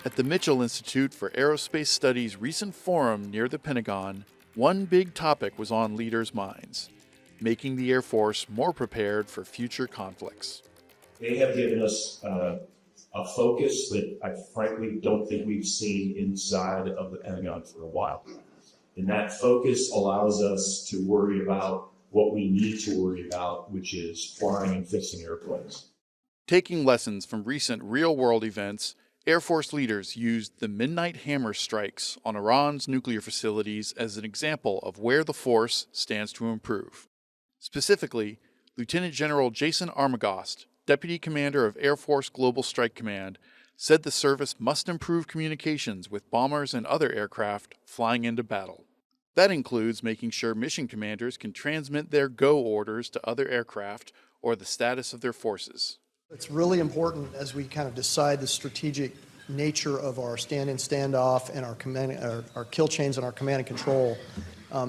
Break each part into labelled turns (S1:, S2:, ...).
S1: At the Mitchell Institute for Aerospace Studies' recent forum near the Pentagon, one big topic was on leaders' minds: making the Air Force more prepared for future conflicts.
S2: They have given us a focus that I frankly don't think we've seen inside of the Pentagon for a while. And that focus allows us to worry about what we need to worry about, which is flying and fixing airplanes.
S1: Taking lessons from recent real-world events, Air Force leaders used the Midnight Hammer strikes on Iran's nuclear facilities as an example of where the force stands to improve. Specifically, Lieutenant General Jason Armagost, Deputy Commander of Air Force Global Strike Command, said the service must improve communications with bombers and other aircraft flying into battle. That includes making sure mission commanders can transmit their go orders to other aircraft or the status of their forces.
S3: It's really important as we kind of decide the strategic nature of our stand-in, stand-off, and our kill chains and our command and control.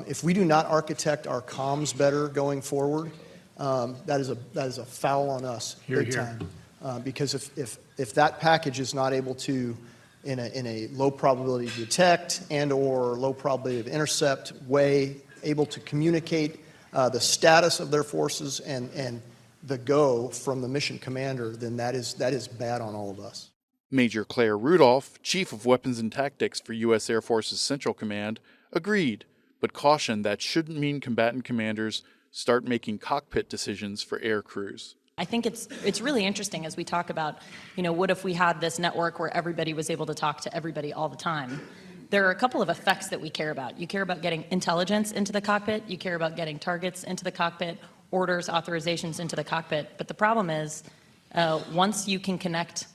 S3: If we do not architect our comms better going forward, that is a foul on us, big time. Because if that package is not able to, in a low probability detect and or low probability of intercept way, able to communicate the status of their forces and the go from the mission commander, then that is bad on all of us.
S1: Major Claire Rudolph, Chief of Weapons and Tactics for U.S. Air Force's Central Command, agreed, but cautioned that shouldn't mean combatant commanders start making cockpit decisions for air crews.
S4: I think it's really interesting as we talk about, what if we had this network where everybody was able to talk to everybody all the time? There are a couple of effects that we care about. You care about getting intelligence into the cockpit. You care about getting targets into the cockpit, orders, authorizations into the cockpit. But the problem is, once you can connect,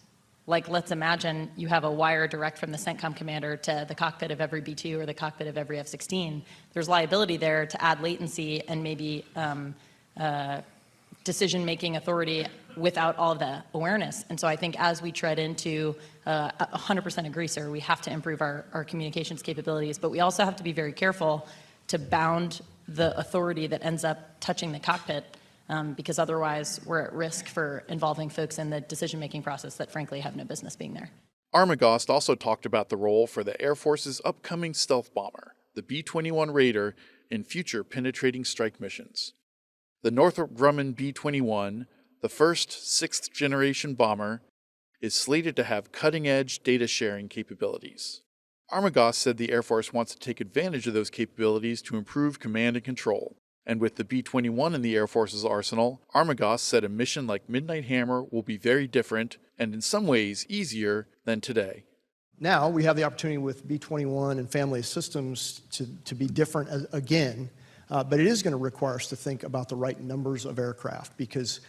S4: like let's imagine you have a wire direct from the CENTCOM commander to the cockpit of every B-2 or the cockpit of every F-16, there's liability there to add latency and maybe decision-making authority without all of the awareness. And so I think as we tread into 100% agree, sir, we have to improve our communications capabilities, but we also have to be very careful to bound the authority that ends up touching the cockpit, because otherwise we're at risk for involving folks in the decision-making process that frankly have no business being there.
S1: Armagost also talked about the role for the Air Force's upcoming stealth bomber, the B-21 Raider, in future penetrating strike missions. The Northrop Grumman B-21, the first sixth-generation bomber, is slated to have cutting-edge data-sharing capabilities. Armagost said the Air Force wants to take advantage of those capabilities to improve command and control. And with the B-21 in the Air Force's arsenal, Armagost said a mission like Midnight Hammer will be very different and in some ways easier than today.
S3: Now we have the opportunity with B-21 and family of systems to be different again. But it is going to require us to think about the right numbers of aircraft, because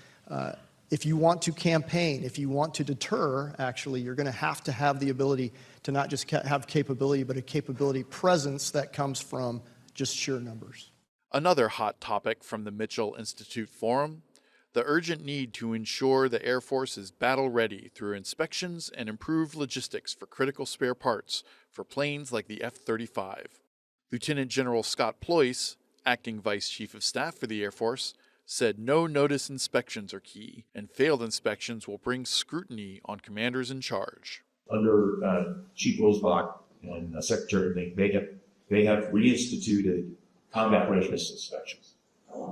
S3: if you want to campaign, if you want to deter, actually, you're going to have the ability to not just have capability, but a capability presence that comes from just sheer numbers.
S1: Another hot topic from the Mitchell Institute Forum: the urgent need to ensure the Air Force is battle-ready through inspections and improved logistics for critical spare parts for planes like the F-35. Lieutenant General Scott Ployce, Acting Vice Chief of Staff for the Air Force, said no-notice inspections are key, and failed inspections will bring scrutiny on commanders in charge.
S2: Under Chief Rosebach and Secretary, they have reinstituted combat readiness inspections.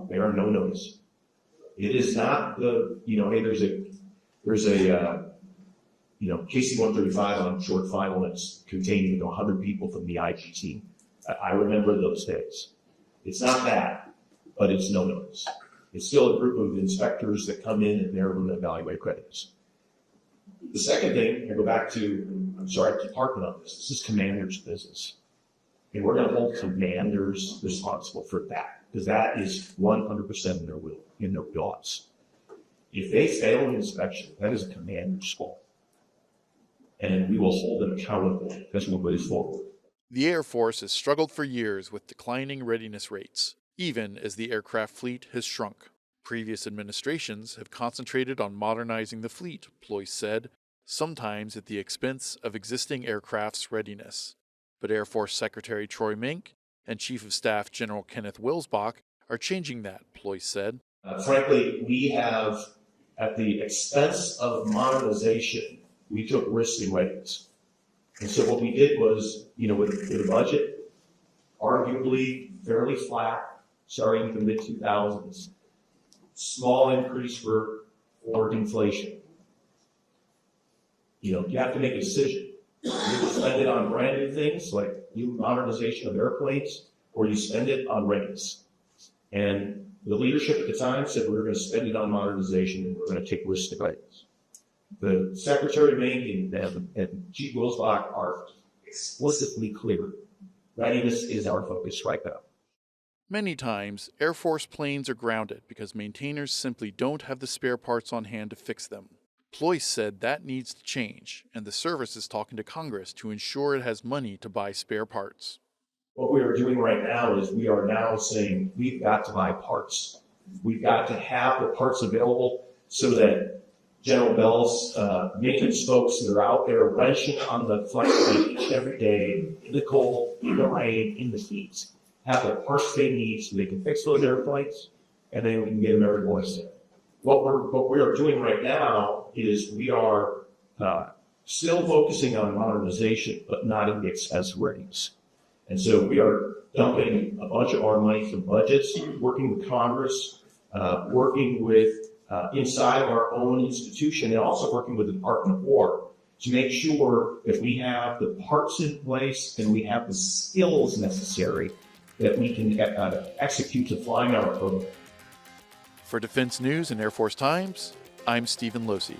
S2: They are no notice. It is not the, hey, there's a KC-135 on short final that's containing 100 people from the IG team. I remember those days. It's not that, but it's no notice. It's still a group of inspectors that come in and they're going to evaluate credits. The second thing, I go back to, I'm sorry, I keep harping on this. This is commander's business. And we're going to hold commanders responsible for that, because that is 100% in their will, in their thoughts. If they fail an inspection, that is a commander's fault. And we will hold them accountable as we move forward.
S1: The Air Force has struggled for years with declining readiness rates, even as the aircraft fleet has shrunk. Previous administrations have concentrated on modernizing the fleet, Ployce said, sometimes at the expense of existing aircraft's readiness. But Air Force Secretary Troy Mink and Chief of Staff General Kenneth Wilsbach are changing that, Ployce said.
S2: Frankly, we have, at the expense of modernization, we took risks in readiness. And so what we did was, with a budget, arguably fairly flat, starting in the mid-2000s, small increase for inflation. You have to make a decision. You spend it on brand new things like new modernization of airplanes, or you spend it on readiness. And the leadership at the time said we were going to spend it on modernization and we're going to take risks to readiness. The Secretary of Navy and Chief Wilsbach are explicitly clear. Readiness is our focus right now.
S1: Many times, Air Force planes are grounded because maintainers simply don't have the spare parts on hand to fix them. Ployce said that needs to change, and the service is talking to Congress to ensure it has money to buy spare parts.
S2: What we are doing right now is we are now saying we've got to buy parts. We've got to have the parts available so that General Bell's maintenance folks that are out there wrenching on the flight each every day, in the cold, in the rain, in the heat, have the parts they need so they can fix those airplanes, and then we can get them everywhere safe. What we are doing right now is we are still focusing on modernization, but not at the expense of readiness. And so we are dumping a bunch of our money from budgets, working with Congress, working with inside of our own institution, and also working with the Department of War to make sure that we have the parts in place and we have the skills necessary that we can execute to flying our program.
S1: For Defense News and Air Force Times, I'm Stephen Losey.